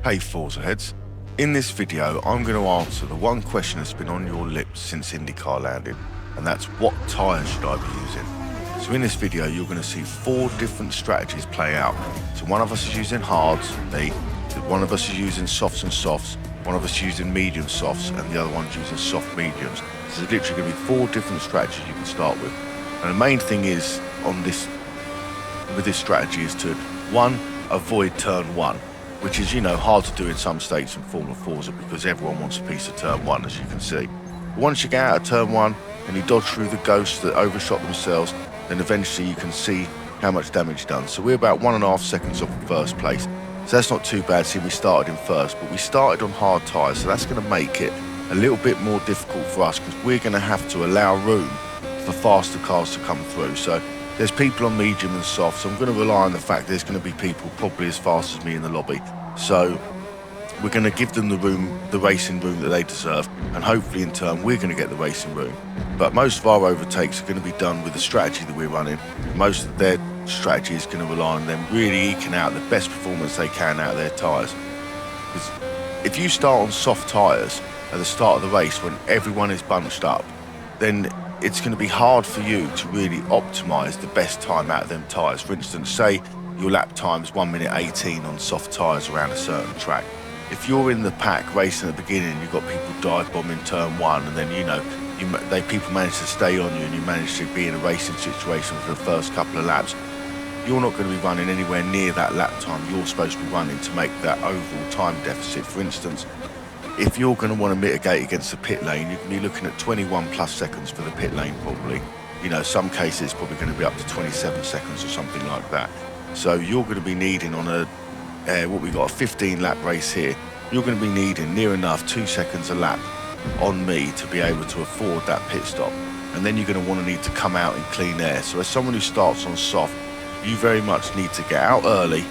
Hey Forza heads, in this video I'm going to answer the one question that's been on your lips since IndyCar landed, and that's what tyres should I be using? So in this video you're going to see 4 different strategies play out. So one of us is using hards, me, one of us is using softs and softs, one of us is using medium softs, and the other one's using soft mediums. So there's literally going to be 4 different strategies you can start with. And the main thing is with this strategy is to, 1, avoid turn 1. Which is, hard to do in some states in Formula Forza because everyone wants a piece of turn 1, as you can see. But once you get out of turn 1 and you dodge through the ghosts that overshot themselves, then eventually you can see how much damage done. So we're about 1.5 seconds off the first place. So that's not too bad, see we started in first, but we started on hard tyres, so that's going to make it a little bit more difficult for us because we're going to have to allow room for faster cars to come through. So there's people on medium and soft, so I'm going to rely on the fact there's going to be people probably as fast as me in the lobby. So we're going to give them the racing room that they deserve, and hopefully in turn we're going to get the racing room. But most of our overtakes are going to be done with the strategy that we're running. Most of their strategy is going to rely on them really eking out the best performance they can out of their tyres. Because if you start on soft tyres at the start of the race when everyone is bunched up, then it's going to be hard for you to really optimise the best time out of them tyres. For instance, say your lap time's 1:18 on soft tyres around a certain track. If you're in the pack racing at the beginning and you've got people dive bombing turn 1, and then people manage to stay on you and you manage to be in a racing situation for the first couple of laps, you're not going to be running anywhere near that lap time you're supposed to be running to make that overall time deficit. For instance, if you're going to want to mitigate against the pit lane, you can be looking at 21 plus seconds for the pit lane probably. Some cases it's probably going to be up to 27 seconds or something like that. So you're going to be needing on what we got, a 15 lap race here, you're going to be needing near enough 2 seconds a lap on me to be able to afford that pit stop. And then you're going to want to need to come out in clean air. So as someone who starts on soft, you very much need to get out early,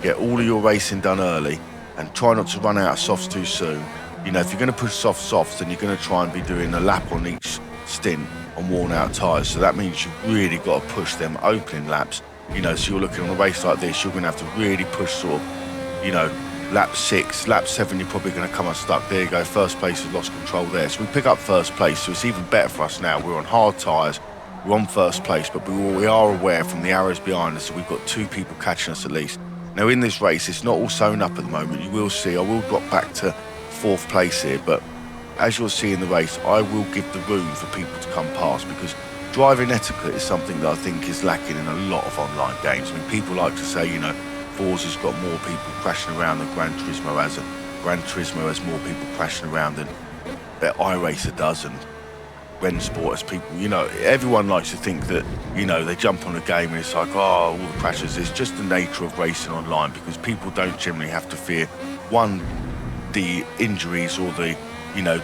get all of your racing done early, and try not to run out of softs too soon. If you're going to push softs, then you're going to try and be doing a lap on each stint on worn out tyres. So that means you've really got to push them opening laps. So you're looking on a race like this, you're going to have to really push sort of, lap 6, lap 7, you're probably going to come unstuck. There you go, first place has lost control there. So we pick up first place, so it's even better for us now. We're on hard tyres, we're on first place, but we are aware from the arrows behind us that we've got 2 people catching us at least. Now in this race, it's not all sewn up at the moment. You will see, I will drop back to 4th place here, but as you'll see in the race, I will give the room for people to come past because driving etiquette is something that I think is lacking in a lot of online games. I mean, people like to say, Forza's got more people crashing around than Gran Turismo has, and Gran Turismo has more people crashing around than iRacer does, and Racecraft has people, everyone likes to think that, they jump on a game and it's like, oh, all the crashes. It's just the nature of racing online because people don't generally have to fear, 1, the injuries or the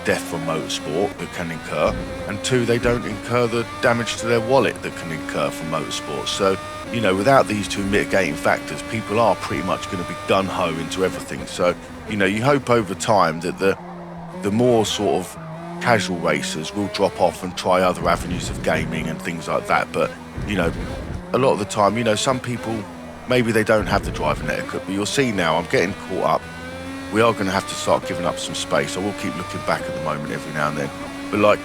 death from motorsport that can incur, and 2, they don't incur the damage to their wallet that can incur from motorsport. So without these 2 mitigating factors, people are pretty much going to be gun-ho into everything. So you hope over time that the more sort of casual racers will drop off and try other avenues of gaming and things like that. But a lot of the time, some people maybe they don't have the driving etiquette, but you'll see now I'm getting caught up. We are going to have to start giving up some space. I will keep looking back at the moment every now and then. But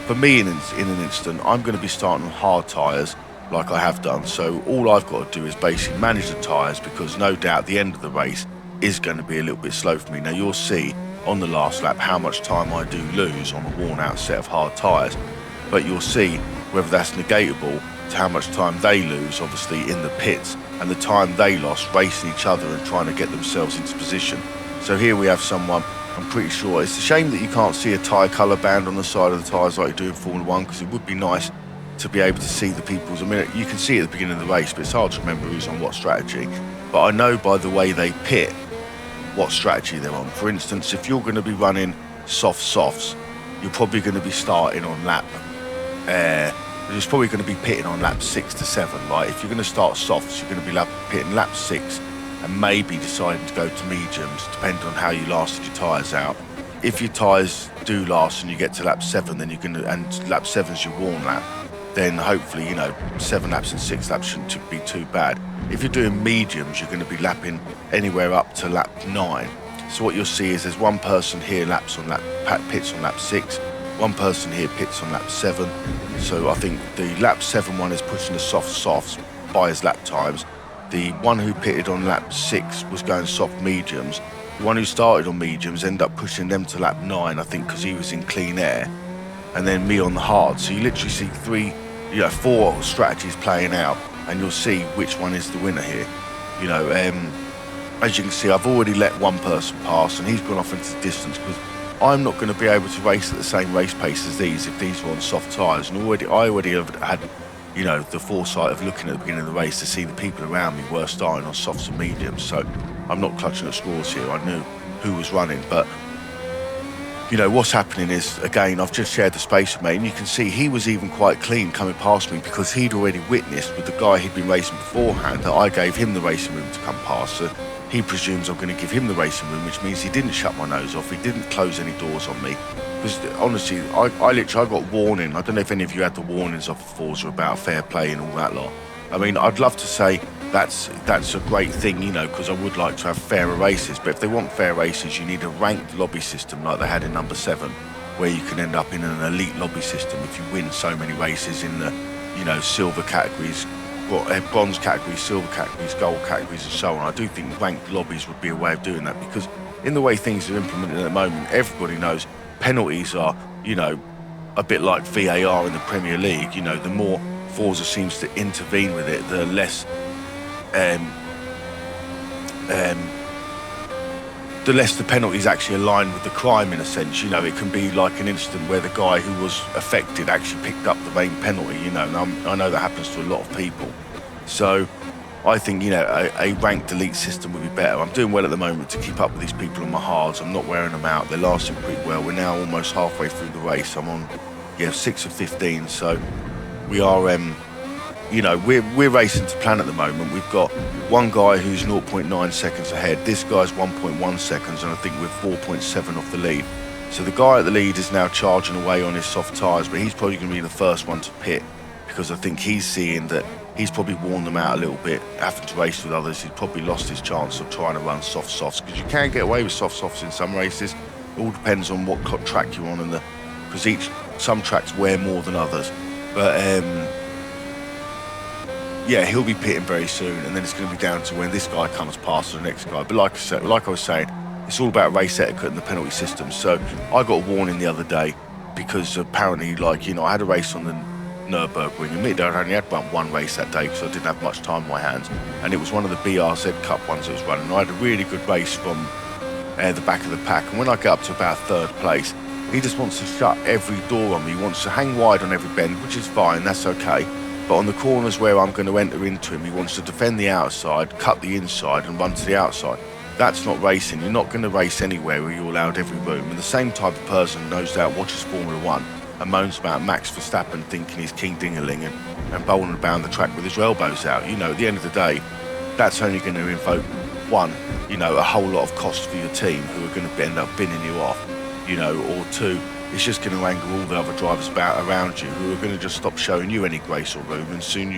for me in an instant, I'm going to be starting on hard tyres like I have done. So all I've got to do is basically manage the tyres because no doubt the end of the race is going to be a little bit slow for me. Now you'll see on the last lap how much time I do lose on a worn out set of hard tyres. But you'll see whether that's negatable to how much time they lose, obviously, in the pits and the time they lost racing each other and trying to get themselves into position. So here we have someone, I'm pretty sure, it's a shame that you can't see a tyre colour band on the side of the tyres like you do in Formula 1 because it would be nice to be able to see the people's, you can see at the beginning of the race, but it's hard to remember who's on what strategy. But I know by the way they pit what strategy they're on. For instance, if you're going to be running softs, you're probably going to be starting on it's probably going to be pitting on lap 6 to 7, right? If you're going to start softs, you're going to be pitting lap 6 and maybe deciding to go to mediums, depending on how you lasted your tyres out. If your tyres do last and you get to lap 7, then and lap 7's your worn lap, then hopefully, 7 laps and 6 laps shouldn't be too bad. If you're doing mediums, you're going to be lapping anywhere up to lap 9. So what you'll see is there's one person here pits on lap 6, one person here pits on lap 7. So I think the lap 7 one is pushing the softs by his lap times. The one who pitted on lap 6 was going soft mediums. The one who started on mediums ended up pushing them to lap 9, I think, because he was in clean air, and then me on the hard. So you literally see 4 strategies playing out, and you'll see which one is the winner here. You know, as you can see, I've already let one person pass, and he's gone off into the distance because I'm not going to be able to race at the same race pace as these if these were on soft tyres. And I already have had, you know, the foresight of looking at the beginning of the race to see the people around me were starting on softs and mediums. So I'm not clutching at straws here. I knew who was running, but you know what's happening is, again, I've just shared the space with me, and you can see he was even quite clean coming past me because he'd already witnessed with the guy he'd been racing beforehand that I gave him the racing room to come past. So he presumes I'm going to give him the racing room, which means he didn't shut my nose off. He didn't close any doors on me. Because honestly, I got warning. I don't know if any of you had the warnings off of Forza about fair play and all that lot. I mean, I'd love to say that's a great thing, you know, because I would like to have fairer races. But if they want fair races, you need a ranked lobby system like they had in number 7, where you can end up in an elite lobby system if you win so many races in the, you know, silver categories, bronze categories, silver categories, gold categories, and so on. I do think ranked lobbies would be a way of doing that, because in the way things are implemented at the moment, everybody knows penalties are, you know, a bit like VAR in the Premier League. You know, the more Forza seems to intervene with it, the less the penalties actually align with the crime, in a sense. You know, it can be like an incident where the guy who was affected actually picked up the main penalty, you know, and I know that happens to a lot of people. So I think, you know, a ranked elite system would be better. I'm doing well at the moment to keep up with these people on my hards. I'm not wearing them out. They're lasting pretty well. We're now almost halfway through the race. I'm on, 6 of 15. So we are, you know, we're racing to plan at the moment. We've got one guy who's 0.9 seconds ahead. This guy's 1.1 seconds, and I think we're 4.7 off the lead. So the guy at the lead is now charging away on his soft tyres, but he's probably going to be the first one to pit, because I think he's seeing that he's probably worn them out a little bit, having to race with others. He's probably lost his chance of trying to run soft softs, because you can get away with soft softs in some races. It all depends on what track you're on, because some tracks wear more than others. But yeah, he'll be pitting very soon, and then it's going to be down to when this guy comes past the next guy. But like I was saying, it's all about race etiquette and the penalty system. So I got a warning the other day because apparently, like, you know, I had a race on the Nürburgring. Admittedly, I only had one race that day because I didn't have much time on my hands, and it was one of the BRZ Cup ones that was running. I had a really good race from the back of the pack, and when I get up to about 3rd place, he just wants to shut every door on me. He wants to hang wide on every bend, which is fine, that's okay. But on the corners where I'm going to enter into him, he wants to defend the outside, cut the inside, and run to the outside. That's not racing. You're not going to race anywhere where you're allowed every room. And the same type of person knows that, watches Formula 1 and moans about Max Verstappen thinking he's King Dingaling and bowling about the track with his elbows out. You know, at the end of the day, that's only going to invoke, one, you know, a whole lot of cost for your team who are going to end up binning you off, you know, or two, it's just going to anger all the other drivers around you who are going to just stop showing you any grace or room, and soon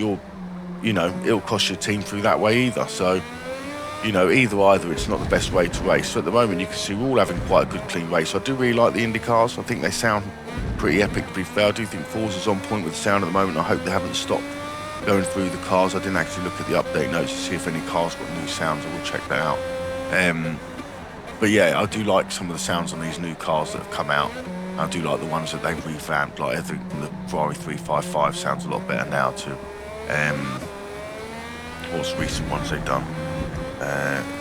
it'll cost your team through that way either. So, you know, either it's not the best way to race. So at the moment, you can see we're all having quite a good, clean race. I do really like the Indy cars. I think they sound pretty epic, to be fair. I do think Forza's on point with the sound at the moment. I hope they haven't stopped going through the cars. I didn't actually look at the update notes to see if any cars got new sounds. I will check that out. But yeah, I do like some of the sounds on these new cars that have come out. I do like the ones that they've revamped. Like I think the Ferrari 355 sounds a lot better now too. What's the recent ones they've done?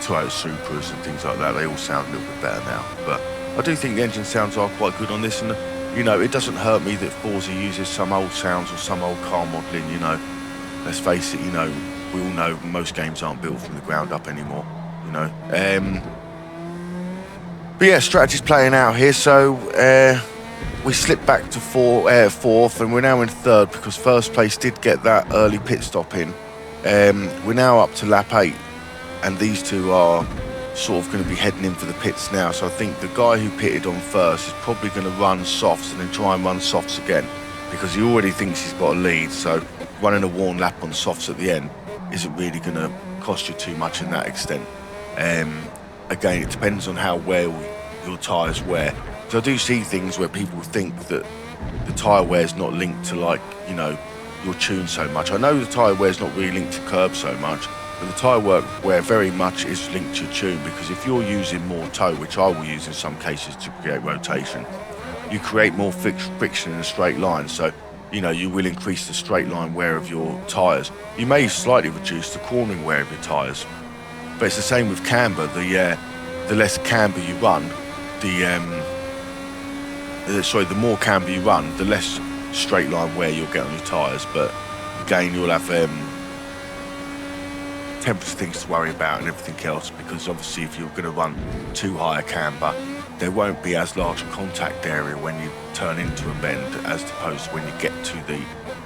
Toyota Supras and things like that. They all sound a little bit better now. But I do think the engine sounds are quite good on this, and you know, it doesn't hurt me that Forza uses some old sounds or some old car modelling. You know, let's face it. You know, we all know most games aren't built from the ground up anymore. You know. But yeah, strategy's playing out here. So we slipped back to 4th, and we're now in 3rd because 1st place did get that early pit stop in. We're now up to lap 8, and these two are sort of going to be heading in for the pits now. So I think the guy who pitted on 1st is probably going to run softs and then try and run softs again, because he already thinks he's got a lead. So running a worn lap on softs at the end isn't really going to cost you too much in that extent. again, it depends on how well your tyres wear. So I do see things where people think that the tyre wear is not linked to, like, you know, your tune so much. I know the tyre wear is not really linked to curb so much, but the tyre wear very much is linked to your tune, because if you're using more toe, which I will use in some cases to create rotation, you create more friction in a straight line. So, you know, you will increase the straight line wear of your tyres. You may slightly reduce the cornering wear of your tyres, but it's the same with camber. The less camber you run, the more camber you run, the less straight line wear you'll get on your tyres. But again, you'll have temperature things to worry about and everything else, because obviously if you're going to run too high a camber, there won't be as large a contact area when you turn into a bend as opposed to when you get to the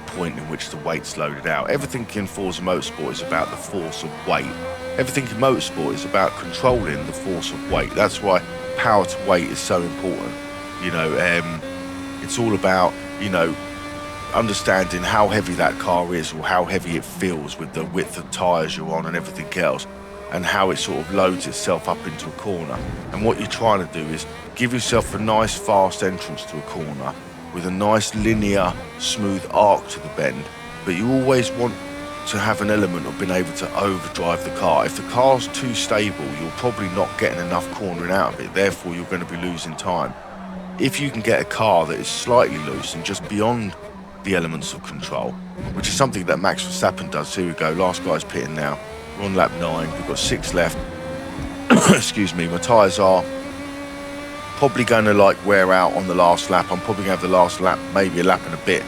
point in which the weight's loaded out. Everything in Forza Motorsport is about the force of weight. Everything in motorsport is about controlling the force of weight. That's why power to weight is so important. You know, it's all about, you know, understanding how heavy that car is, or how heavy it feels with the width of tyres you're on and everything else, and how it sort of loads itself up into a corner. And what you're trying to do is give yourself a nice fast entrance to a corner with a nice linear smooth arc to the bend, but you always want to have an element of being able to overdrive the car. If the car's too stable, you're probably not getting enough cornering out of it, therefore you're going to be losing time. If you can get a car that is slightly loose and just beyond the elements of control, which is something that Max Verstappen does. Here we go, last guy's pitting now. We're on lap 9, we've got 6 left. Excuse me, my tyres are probably going to like wear out on the last lap. I'm probably going to have the last lap, maybe a lap and a bit,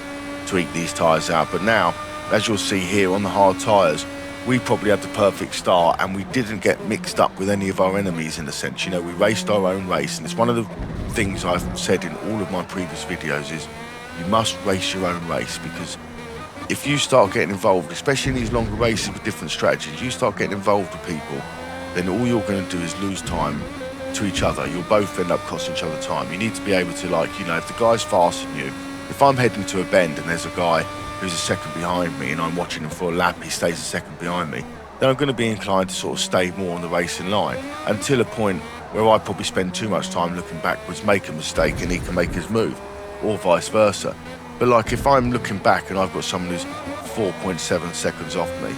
to eke these tyres out. But now, as you'll see here on the hard tyres, we probably had the perfect start, and we didn't get mixed up with any of our enemies in a sense. You know, we raced our own race, and it's one of the things I've said in all of my previous videos is you must race your own race, because if you start getting involved, especially in these longer races with different strategies, you start getting involved with people, then all you're going to do is lose time to each other. You'll both end up costing each other time. You need to be able to, like, you know, if the guy's faster than you, if I'm heading to a bend and there's a guy who's a second behind me and I'm watching him for a lap, he stays a second behind me, then I'm going to be inclined to sort of stay more on the racing line until a point where I probably spend too much time looking backwards, make a mistake, and he can make his move, or vice versa. But like, if I'm looking back and I've got someone who's 4.7 seconds off me,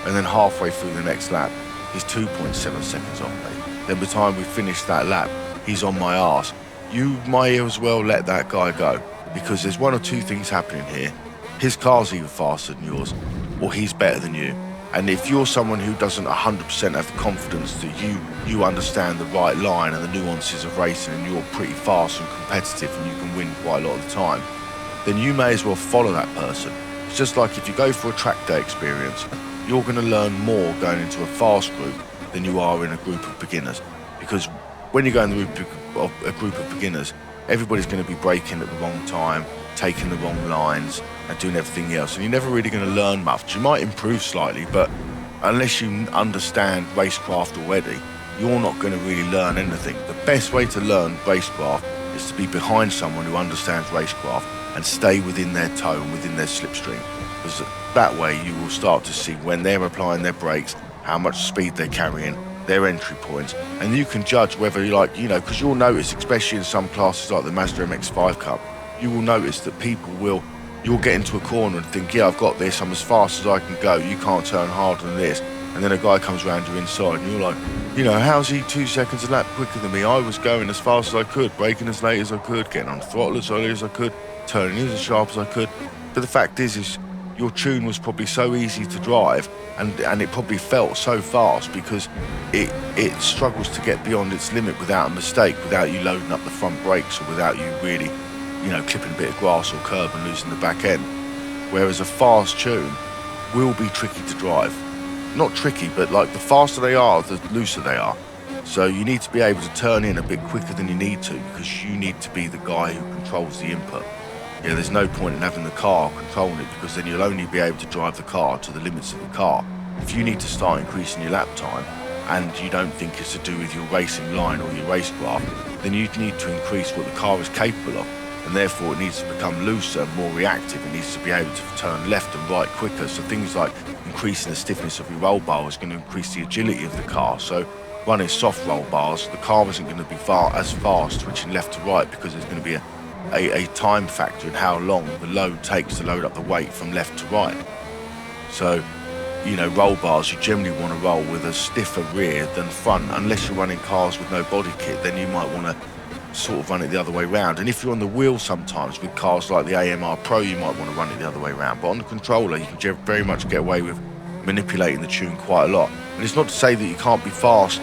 and then halfway through the next lap he's 2.7 seconds off me, then by the time we finish that lap he's on my arse, you might as well let that guy go, because there's one or two things happening here. His car's either faster than yours, or he's better than you. And if you're someone who doesn't 100% have the confidence that you understand the right line and the nuances of racing, and you're pretty fast and competitive and you can win quite a lot of the time, then you may as well follow that person. It's just like if you go for a track day experience, you're going to learn more going into a fast group than you are in a group of beginners. Because when you go in a group of beginners, everybody's going to be braking at the wrong time, taking the wrong lines and doing everything else, and you're never really going to learn much. You might improve slightly, but unless you understand racecraft already, you're not going to really learn anything. The best way to learn racecraft is to be behind someone who understands racecraft and stay within their toe and within their slipstream, because that way you will start to see when they're applying their brakes, how much speed they're carrying, their entry points, and you can judge whether you like, you know, because you'll notice, especially in some classes like the Mazda MX-5 Cup, you will notice that you'll get into a corner and think, yeah, I've got this, I'm as fast as I can go, you can't turn harder than this, and then a guy comes around you inside and you're like, you know, how's he 2 seconds a lap quicker than me? I was going as fast as I could, braking as late as I could, getting on throttle as early as I could, turning in as sharp as I could. But the fact is your tune was probably so easy to drive, and it probably felt so fast because it struggles to get beyond its limit without a mistake, without you loading up the front brakes, or without you really, you know, clipping a bit of grass or curb and losing the back end. Whereas a fast tune will be tricky to drive. Not tricky, but like the faster they are, the looser they are. So you need to be able to turn in a bit quicker than you need to, because you need to be the guy who controls the input. Yeah, there's no point in having the car controlling it, because then you'll only be able to drive the car to the limits of the car. If you need to start increasing your lap time and you don't think it's to do with your racing line or your racecraft, then you need to increase what the car is capable of, and therefore it needs to become looser and more reactive. It needs to be able to turn left and right quicker. So things like increasing the stiffness of your roll bar is going to increase the agility of the car. So running soft roll bars, the car isn't going to be as fast switching left to right, because there's going to be a time factor in how long the load takes to load up the weight from left to right. So, you know, roll bars, you generally want to roll with a stiffer rear than front. Unless you're running cars with no body kit, then you might want to sort of run it the other way round. And if you're on the wheel sometimes with cars like the AMR Pro, you might want to run it the other way round. But on the controller, you can very much get away with manipulating the tune quite a lot. And it's not to say that you can't be fast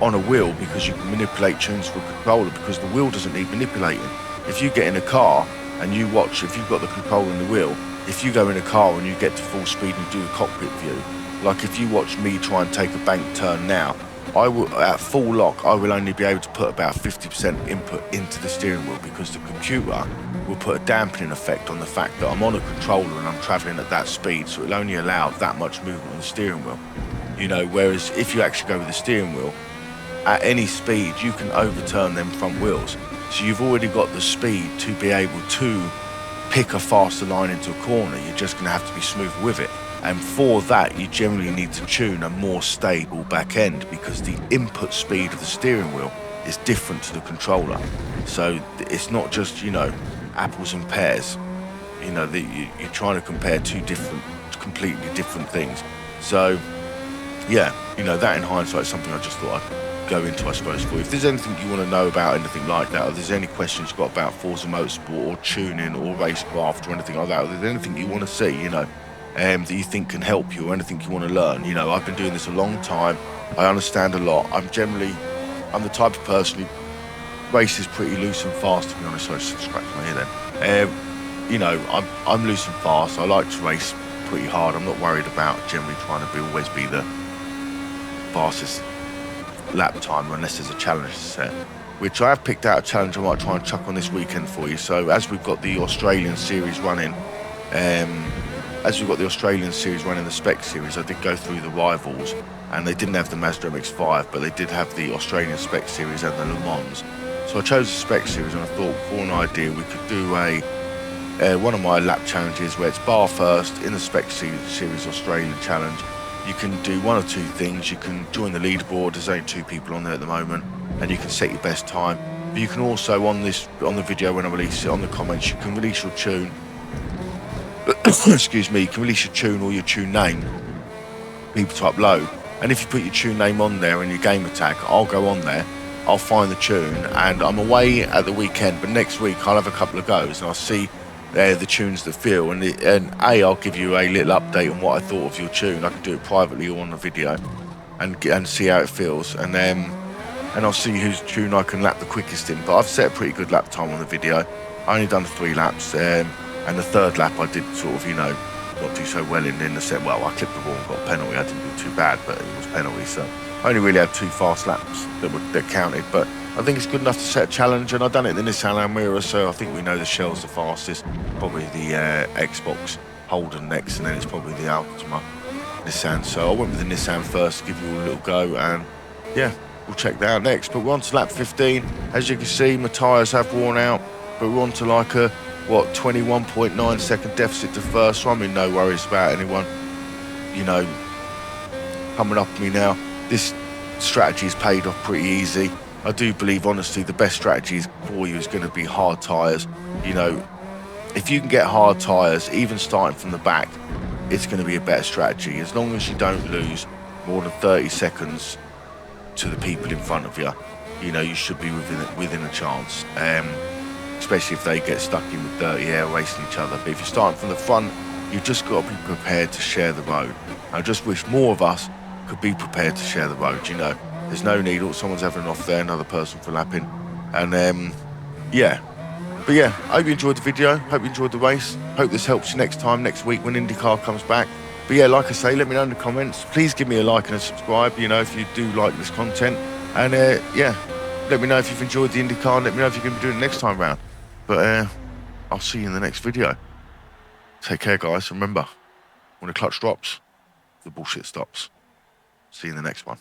on a wheel because you can manipulate tunes for a controller, because the wheel doesn't need manipulating. If you get in a car and you watch, if you've got the controller and the wheel, if you go in a car and you get to full speed and do a cockpit view, like if you watch me try and take a bank turn now, I will, at full lock, I will only be able to put about 50% input into the steering wheel, because the computer will put a dampening effect on the fact that I'm on a controller and I'm travelling at that speed, so it'll only allow that much movement on the steering wheel. You know, whereas if you actually go with the steering wheel, at any speed you can overturn them front wheels. So you've already got the speed to be able to pick a faster line into a corner. You're just going to have to be smooth with it. And for that, you generally need to tune a more stable back end, because the input speed of the steering wheel is different to the controller. So it's not just, you know, apples and pears. You know, you're trying to compare two completely different things. So, yeah, you know, that in hindsight is something I just thought I'd go into, I suppose, for you. If there's anything you want to know about anything like that, or there's any questions you've got about Forza Motorsport or tuning or racecraft or anything like that, or there's anything you want to see, you know, that you think can help you, or anything you want to learn. You know, I've been doing this a long time. I understand a lot. I'm the type of person who races pretty loose and fast, to be honest. So I just scratch my ear then. You know, I'm loose and fast. I like to race pretty hard. I'm not worried about generally trying to always be the fastest lap time, unless there's a challenge set, which I have picked out a challenge I might try and chuck on this weekend for you. So as we've got the Australian series running, the Spec Series, I did go through the rivals, and they didn't have the Mazda MX-5, but they did have the Australian Spec Series and the Le Mans. So I chose the Spec Series, and I thought, for an idea, we could do one of my lap challenges where it's bar first in the Spec Series Australian Challenge. You can do one or two things. You can join the leaderboard. There's only 2 people on there at the moment, and you can set your best time. But you can also, on the video when I release it, on the comments, you can release your tune. Excuse me, you can release your tune or your tune name. People type low, and if you put your tune name on there and your gamer tag, I'll go on there, I'll find the tune, and I'm away at the weekend, but next week I'll have a couple of goes and I'll see the tunes that feel, and I'll give you a little update on what I thought of your tune. I can do it privately or on the video, and see how it feels, and I'll see whose tune I can lap the quickest in. But I've set a pretty good lap time on the video. I only done 3 laps, and the 3rd lap I did sort of, you know, not do so well in the set. Well, I clipped the ball and got a penalty. I didn't do too bad, but it was penalty, so I only really had 2 fast laps that counted. But I think it's good enough to set a challenge, and I've done it in the Nissan Almera, so I think we know the Shell's the fastest, probably the Xbox Holden next, and then it's probably the Altima Nissan. So I went with the Nissan first to give you a little go, and yeah, we'll check that out next. But we're on to lap 15. As you can see, my tyres have worn out, but we're on to like a 21.9 second deficit to first, so I'm in no worries about anyone, you know, coming up with me now. This strategy is paid off pretty easy. I do believe, honestly, the best strategy for you is going to be hard tyres. You know, if you can get hard tyres, even starting from the back, it's going to be a better strategy. As long as you don't lose more than 30 seconds to the people in front of you, you know, you should be within a chance. Especially if they get stuck in with dirty air racing each other. But if you're starting from the front, you've just got to be prepared to share the road. I just wish more of us could be prepared to share the road, you know. There's no need, someone's having an off there, another person for lapping. And yeah. But yeah, I hope you enjoyed the video, hope you enjoyed the race. Hope this helps you next week when IndyCar comes back. But yeah, like I say, let me know in the comments. Please give me a like and a subscribe, you know, if you do like this content. And yeah, let me know if you've enjoyed the IndyCar, and let me know if you're going to be doing it next time round. But I'll see you in the next video. Take care, guys. Remember, when the clutch drops, the bullshit stops. See you in the next one.